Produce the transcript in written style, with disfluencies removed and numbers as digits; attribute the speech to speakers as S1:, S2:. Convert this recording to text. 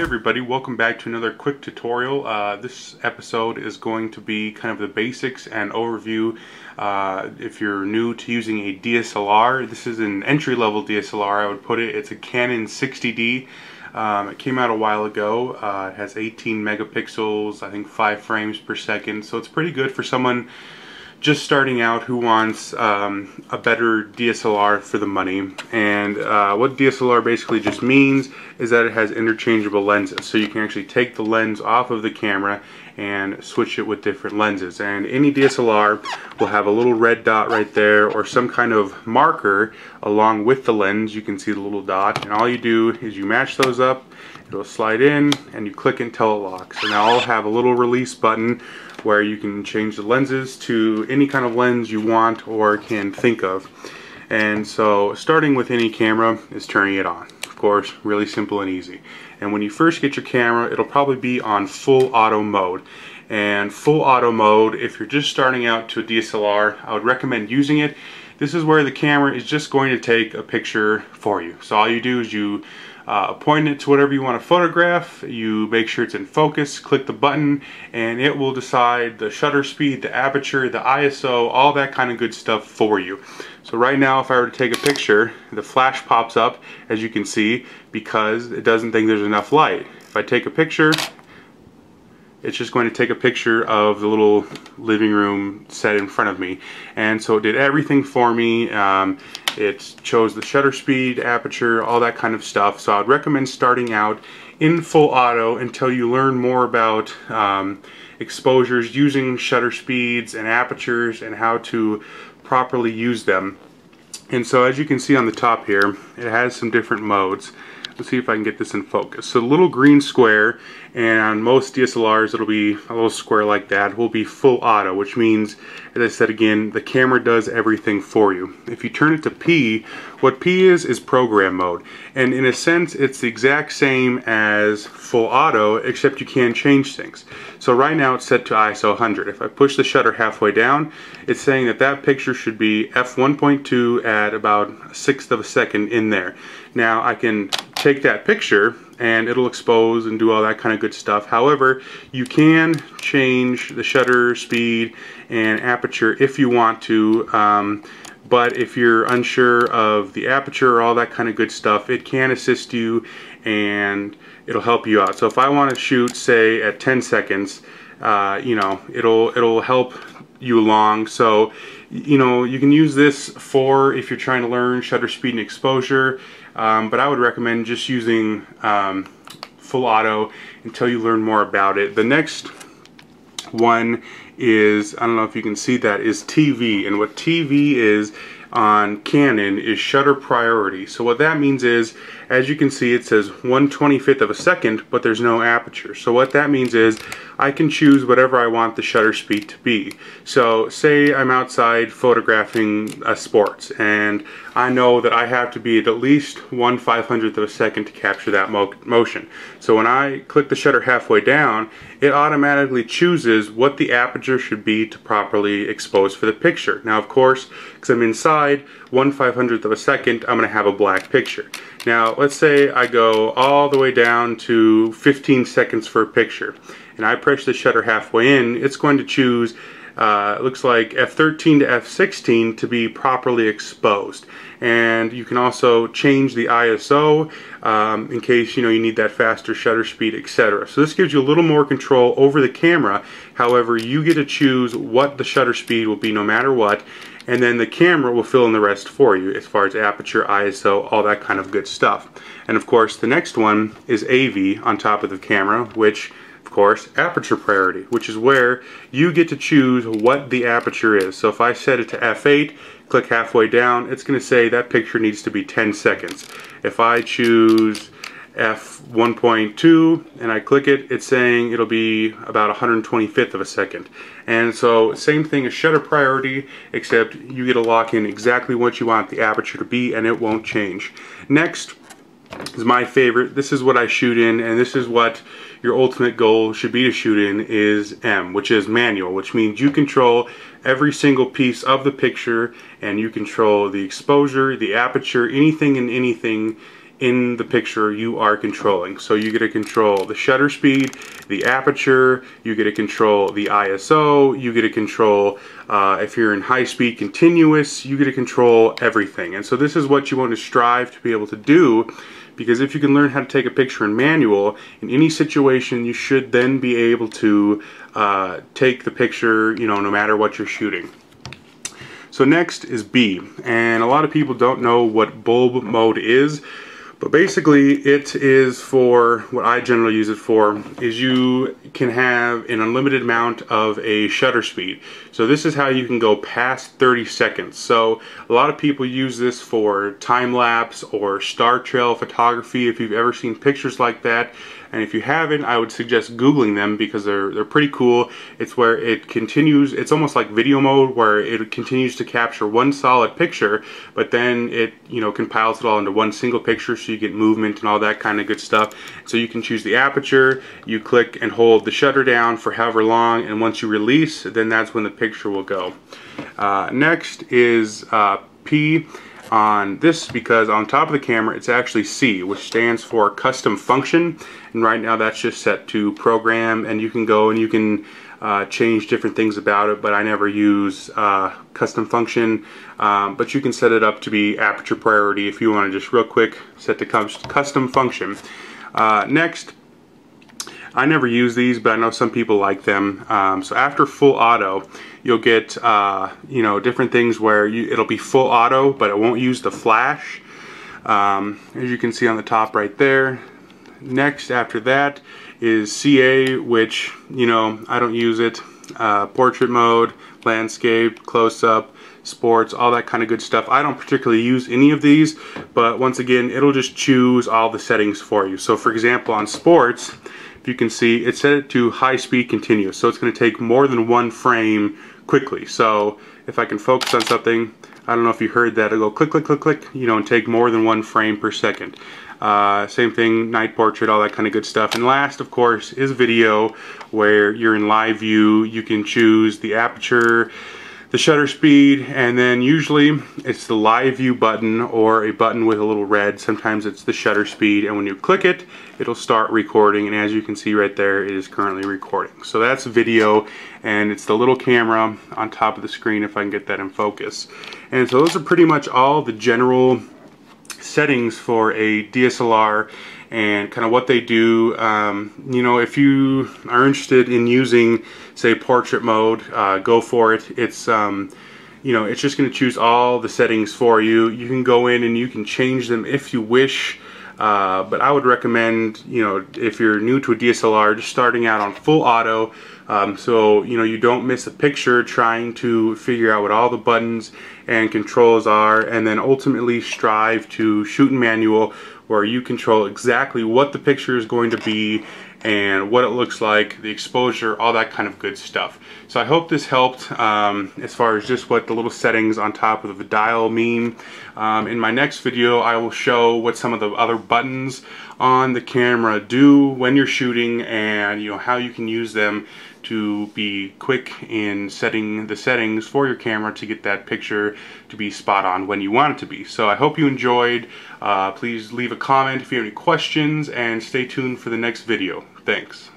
S1: everybody, welcome back to another quick tutorial. This episode is going to be kind of the basics and overview if you're new to using a DSLR. This is an entry-level DSLR, I would put it. It's a Canon 60D. It came out a while ago. It has 18 megapixels, I think 5 frames per second, so it's pretty good for someone just starting out who wants a better DSLR for the money. And what DSLR basically just means is that it has interchangeable lenses, so you can actually take the lens off of the camera and switch it with different lenses. And any DSLR will have a little red dot right there or some kind of marker along with the lens. You can see the little dot, and all you do is you match those up, it'll slide in, and you click until it locks. And I'll have a little release button where you can change the lenses to any kind of lens you want or can think of. And so starting with any camera is turning it on. Of course, really simple and easy. And when you first get your camera, it'll probably be on full auto mode. And full auto mode, if you're just starting out to a DSLR, I would recommend using it. This is where the camera is just going to take a picture for you. So all you do is you point it to whatever you want to photograph, you make sure it's in focus, click the button, and it will decide the shutter speed, the aperture, the ISO, all that kind of good stuff for you. So right now, if I were to take a picture, the flash pops up, as you can see, because it doesn't think there's enough light. If I take a picture, it's just going to take a picture of the little living room set in front of me. And so it did everything for me. It chose the shutter speed, aperture, all that kind of stuff. So I would recommend starting out in full auto until you learn more about exposures, using shutter speeds and apertures, and how to properly use them. And so as you can see on the top here, it has some different modes. Let's see if I can get this in focus. So the little green square, and on most DSLRs it'll be a little square like that, will be full auto, which means, as I said again, the camera does everything for you. If you turn it to P, what P is program mode. And in a sense, it's the exact same as full auto, except you can change things. So right now it's set to ISO 100. If I push the shutter halfway down, it's saying that that picture should be f1.2 at about 1/6 of a second in there. Now I can take that picture and it'll expose and do all that kind of good stuff. However, you can change the shutter speed and aperture if you want to, but if you're unsure of the aperture or all that kind of good stuff, it can assist you and it'll help you out. So if I want to shoot, say, at 10 seconds, you know, it'll help you along. So, you know, you can use this for if you're trying to learn shutter speed and exposure, but I would recommend just using full auto until you learn more about it. The next one is, I don't know if you can see that, is TV. And what TV is on Canon is shutter priority. So what that means is, as you can see, it says 1/25 of a second, but there's no aperture. So what that means is I can choose whatever I want the shutter speed to be. So say I'm outside photographing sports, and I know that I have to be at least 1/500th of a second to capture that motion. So when I click the shutter halfway down, it automatically chooses what the aperture should be to properly expose for the picture. Now, of course, because I'm inside, 1/500th of a second, I'm going to have a black picture. Now, let's say I go all the way down to 15 seconds for a picture, and I press the shutter halfway in, it's going to choose, it looks like f13 to f16 to be properly exposed. And you can also change the ISO in case, you know, you need that faster shutter speed, etc. So this gives you a little more control over the camera. However, you get to choose what the shutter speed will be no matter what, and then the camera will fill in the rest for you as far as aperture, ISO, all that kind of good stuff. And of course, the next one is AV on top of the camera, which, of course, aperture priority, which is where you get to choose what the aperture is. So if I set it to f8, click halfway down, it's going to say that picture needs to be 10 seconds. If I choose f1.2 and I click it, it's saying it'll be about 125th of a second. And so same thing as shutter priority, except you get to lock in exactly what you want the aperture to be, and it won't change. Next is my favorite. This is what I shoot in, and this is what your ultimate goal should be to shoot in, is M, which is manual, which means you control every single piece of the picture, and you control the exposure, the aperture, anything and anything in the picture you are controlling. So you get to control the shutter speed, the aperture, you get to control the ISO, you get to control if you're in high speed continuous, you get to control everything. And so this is what you want to strive to be able to do, because if you can learn how to take a picture in manual, in any situation you should then be able to take the picture, you know, no matter what you're shooting. So next is B, and a lot of people don't know what bulb mode is, but basically it is for, what I generally use it for, is you can have an unlimited amount of a shutter speed. So this is how you can go past 30 seconds. So a lot of people use this for time-lapse or star trail photography, if you've ever seen pictures like that. And if you haven't, I would suggest Googling them because they're pretty cool. It's where it continues, it's almost like video mode, where it continues to capture one solid picture, but then it, you know, compiles it all into one single picture, so you get movement and all that kind of good stuff. So you can choose the aperture, you click and hold the shutter down for however long, and once you release, then that's when the picture will go. Next is P on this, because on top of the camera it's actually C, which stands for custom function, and right now that's just set to program, and you can go and you can change different things about it, but I never use custom function, but you can set it up to be aperture priority if you want to just real quick set to custom function. Next, I never use these, but I know some people like them. So after full auto, you'll get you know, different things where it'll be full auto, but it won't use the flash, as you can see on the top right there. Next after that is CA, which, you know, I don't use it. Portrait mode, landscape, close-up, sports, all that kind of good stuff. I don't particularly use any of these, but once again, it'll just choose all the settings for you. So for example, on sports, you can see it set it to high speed continuous, so it's going to take more than one frame quickly. So if I can focus on something, I don't know if you heard that, it'll go click click click click, you know, and take more than one frame per second. Same thing, night portrait, all that kind of good stuff. And last, of course, is video, where you're in live view. You can choose the aperture, the shutter speed, and then usually it's the live view button or a button with a little red. Sometimes it's the shutter speed, and when you click it, it'll start recording, and as you can see right there, it is currently recording. So that's video, and it's the little camera on top of the screen, if I can get that in focus. And so those are pretty much all the general settings for a DSLR and kind of what they do. You know, if you are interested in using, say, portrait mode, go for it. It's you know, it's just going to choose all the settings for you. You can go in and you can change them if you wish, but I would recommend, you know, if you're new to a DSLR, just starting out on full auto, so you know you don't miss a picture trying to figure out what all the buttons and controls are, and then ultimately strive to shoot in manual, where you control exactly what the picture is going to be and what it looks like, the exposure, all that kind of good stuff. So I hope this helped as far as just what the little settings on top of the dial mean. In my next video, I will show what some of the other buttons on the camera do when you're shooting, and you know how you can use them to be quick in setting the settings for your camera to get that picture to be spot on when you want it to be. So I hope you enjoyed. Please leave a comment if you have any questions, and stay tuned for the next video. Thanks.